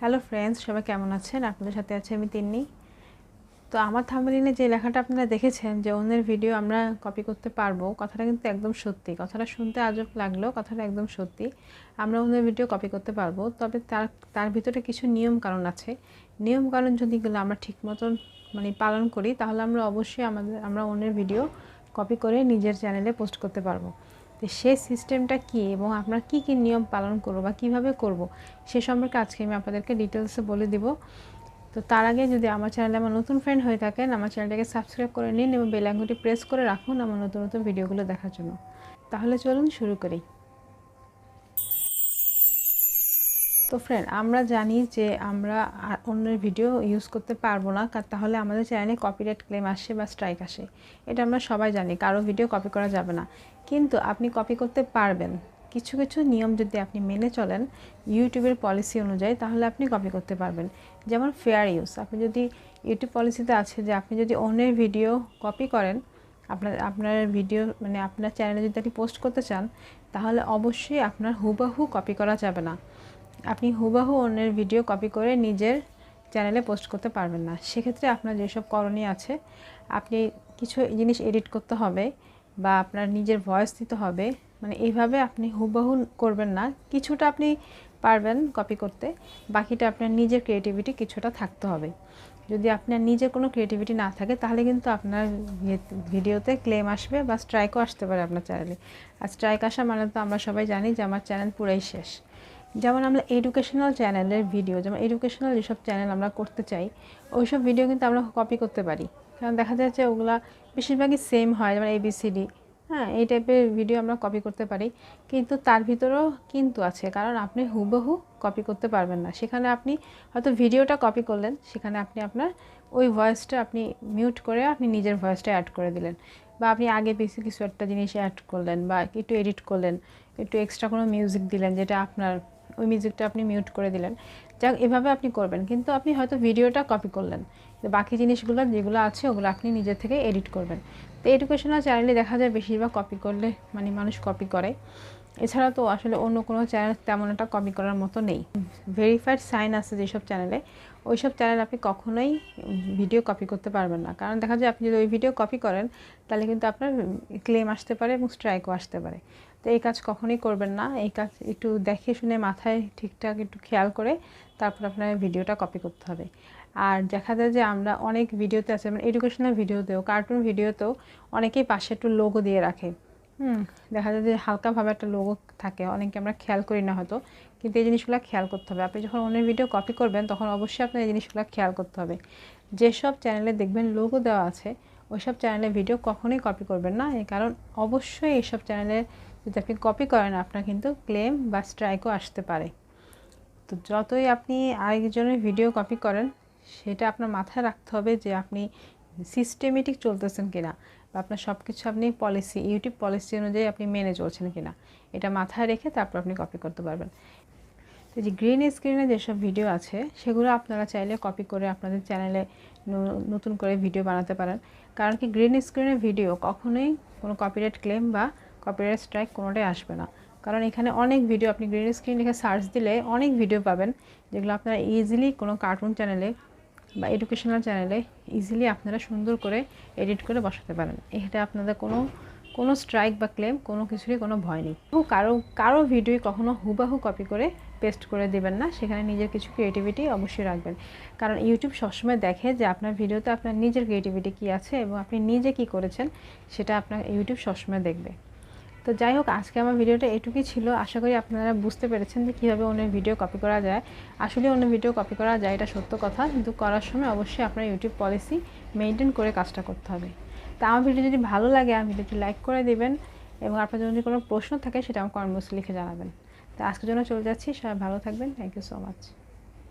Hello friends, সবাই কেমন আছেন? আপনাদের সাথে আছে আমি তিন্নি। তো আমার থাম্বনেইলে যে লেখাটা আপনারা দেখেছেন যে অন্যের ভিডিও আমরা কপি করতে পারবো, কথাটা কিন্তু একদম সত্যি। কথাটা শুনতে আজব লাগলেও কথাটা একদম সত্যি। আমরা অন্যের ভিডিও কপি করতে পারবো, তবে তার ভিতরে কিছু নিয়ম কানুন আছে। নিয়ম কানুন যদি এগুলো আমরা ঠিক মতন পালন করি, তাহলে আমরা অবশ্যই আমরা অন্যের ভিডিও কপি করে নিজের চ্যানেলে পোস্ট করতে পারবো। তো সেই সিস্টেমটা কী এবং আমরা কী কী নিয়ম পালন করব বা কীভাবে করব, সে সম্পর্কে আজকে আমি আপনাদেরকে ডিটেলসে বলে দিব। তো তার আগে যদি আমার চ্যানেলে আমার নতুন ফ্রেন্ড হয়ে থাকেন, আমার চ্যানেলটাকে সাবস্ক্রাইব করে নিন এবং বেল আইকনটি প্রেস করে রাখুন আমার নতুন নতুন ভিডিওগুলো দেখার জন্য। তাহলে চলুন শুরু করি। তো ফ্রেন্ড, আমরা জানি যে আমরা অন্যের ভিডিও ইউজ করতে পারবো না, তাহলে আমাদের চ্যানেলে কপিরাইট ক্লেম আসে বা স্ট্রাইক আসে। এটা আমরা সবাই জানি, কারো ভিডিও কপি করা যাবে না। কিন্তু আপনি কপি করতে পারবেন কিছু কিছু নিয়ম যদি আপনি মেনে চলেন ইউটিউবের পলিসি অনুযায়ী, তাহলে আপনি কপি করতে পারবেন। যেমন ফেয়ার ইউজ, আপনি যদি ইউটিউব পলিসিতে আছে যে আপনি যদি অন্যের ভিডিও কপি করেন, আপনার ভিডিও আপনার চ্যানেলে যদি আপনি পোস্ট করতে চান, তাহলে অবশ্যই আপনার হুবহু কপি করা যাবে না। আপনি হুবহু অন্যের ভিডিও কপি করে নিজের চ্যানেলে পোস্ট করতে পারবেন না। সেক্ষেত্রে আপনার যেসব করণীয় আছে, আপনি কিছু জিনিস এডিট করতে হবে বা আপনার নিজের ভয়েস দিতে হবে। এইভাবে আপনি হুবহু করবেন না, কিছুটা আপনি পারবেন কপি করতে, বাকিটা আপনার নিজের ক্রিয়েটিভিটি কিছুটা থাকতে হবে। যদি আপনার নিজের কোনো ক্রিয়েটিভিটি না থাকে, তাহলে কিন্তু আপনার ভিডিওতে ক্লেম আসবে বা স্ট্রাইকও আসতে পারে আপনার চ্যানেলে। আর স্ট্রাইক আসা মানে তো আমরা সবাই জানি যে আমার চ্যানেল পুরাই শেষ। যেমন আমরা এডুকেশনাল চ্যানেলের ভিডিও, যেমন এডুকেশনাল যেসব চ্যানেল আমরা করতে চাই, ওইসব ভিডিও কিন্তু আমরা কপি করতে পারি। কারণ দেখা যাচ্ছে ওগুলা বেশিরভাগই সেম হয়, যেমন ABCD, হ্যাঁ, এই টাইপের ভিডিও আমরা কপি করতে পারি। কিন্তু তার ভিতরেও কিন্তু আছে, কারণ আপনি হুবহু কপি করতে পারবেন না। সেখানে আপনি হয়তো ভিডিওটা কপি করলেন, সেখানে আপনি আপনার ওই ভয়েসটা আপনি মিউট করে আপনি নিজের ভয়েসটা অ্যাড করে দিলেন, বা আপনি আগে পিছিয়ে কিছু একটা জিনিস অ্যাড করলেন বা একটু এডিট করলেন, একটু এক্সট্রা কোনো মিউজিক দিলেন, যেটা আপনার ওই মিউজিকটা আপনি মিউট করে দিলেন। যাক, এভাবে আপনি করবেন, কিন্তু আপনি হয়তো ভিডিওটা কপি করলেন, বাকি জিনিসগুলো যেগুলো আছে ওগুলো আপনি নিজে থেকে এডিট করবেন। তো এডুকেশনাল চ্যানেলে দেখা যায় বেশিরভাগ কপি করলে মানুষ কপি করে। এছাড়া তো আসলে অন্য কোনো চ্যানেল তেমন একটা কপি করার মতো নেই। ভেরিফাইড সাইন আছে যেসব চ্যানেলে, ওইসব চ্যানেল আপনি কখনোই ভিডিও কপি করতে পারবেন না। কারণ দেখা যায় আপনি যদি ওই ভিডিও কপি করেন, তাহলে কিন্তু আপনার ক্লেম আসতে পারে এবং স্ট্রাইকও আসতে পারে। তো এই কাজ কখনোই করবেন না। এই কাজ একটু দেখে শুনে মাথায় ঠিকঠাক একটু খেয়াল করে তারপর আপনার ভিডিওটা কপি করতে হবে। আর দেখা যায় যে আমরা অনেক ভিডিওতে আছে, মানে এডুকেশনাল ভিডিওতেও, কার্টুন ভিডিওতেও অনেকেই পাশে একটু লোগো দিয়ে রাখে। দেখা যায় যে হালকাভাবে একটা লোগো থাকে, অনেকে আমরা খেয়াল করি না হয়তো, কিন্তু এই জিনিসগুলো খেয়াল করতে হবে। আপনি যখন অন্যের ভিডিও কপি করবেন, তখন অবশ্যই আপনার এই জিনিসগুলো খেয়াল করতে হবে। যেসব চ্যানেলে দেখবেন লোগো দেওয়া আছে, ওইসব চ্যানেলে ভিডিও কখনোই কপি করবেন না। এই কারণ অবশ্যই এইসব চ্যানেলে যদি আপনি কপি করেন, আপনার কিন্তু ক্লেম বা স্ট্রাইকও আসতে পারে। তো যতই আপনি আরেকজনের ভিডিও কপি করেন, সেটা আপনার মাথায় রাখতে হবে যে আপনি সিস্টেমেটিক চলতেছেন কিনা, বা আপনার সব কিছু আপনি পলিসি, ইউটিউব পলিসি অনুযায়ী আপনি মেনে চলছেন কিনা, এটা মাথায় রেখে তারপর আপনি কপি করতে পারবেন। তো যে গ্রিন স্ক্রিনে যেসব ভিডিও আছে, সেগুলো আপনারা চাইলে কপি করে আপনাদের চ্যানেলে নতুন করে ভিডিও বানাতে পারেন। কারণ কি, গ্রিন স্ক্রিনের ভিডিও কখনোই কোনো কপিরাইট ক্লেম বা কপিরাইট স্ট্রাইক কোনোটাই আসবে না। কারণ এখানে অনেক ভিডিও, আপনি গ্রিন স্ক্রিন লিখে সার্চ দিলে অনেক ভিডিও পাবেন, যেগুলো আপনারা ইজিলি কোনো কার্টুন চ্যানেলে বা এডুকেশনাল চ্যানেলে ইজিলি আপনারা সুন্দর করে এডিট করে বসাতে পারেন। এটা আপনাদের কোনো স্ট্রাইক বা ক্লেম কোনো কিছুরই কোনো ভয় নেই। কারো ভিডিও কখনো হুবাহু কপি করে পেস্ট করে দেবেন না, সেখানে নিজের কিছু ক্রিয়েটিভিটি অবশ্যই রাখবেন। কারণ ইউটিউব সবসময় দেখে যে আপনার ভিডিওতে আপনার নিজের ক্রিয়েটিভিটি কী আছে এবং আপনি নিজে কী করেছেন, সেটা আপনার ইউটিউব সবসময় দেখবে। তো যাই হোক, আজকে আমার ভিডিওটা এটুকুই ছিল। আশা করি আপনারা বুঝতে পেরেছেন যে কীভাবে অন্যের ভিডিও কপি করা যায়। আসলে অন্যের ভিডিও কপি করা যায়, এটা সত্য কথা, কিন্তু করার সময় অবশ্যই আপনার ইউটিউব পলিসি মেনটেন করে কাজটা করতে হবে। তা আমার ভিডিও যদি ভালো লাগে, আমার ভিডিওটি লাইক করে দেবেন, এবং আপনার যদি কোনো প্রশ্ন থাকে সেটা আমার কমেন্ট বক্সে লিখে জানাবেন। তো আজকের জন্য চলে যাচ্ছি, সবাই ভালো থাকবেন। Thank you so much.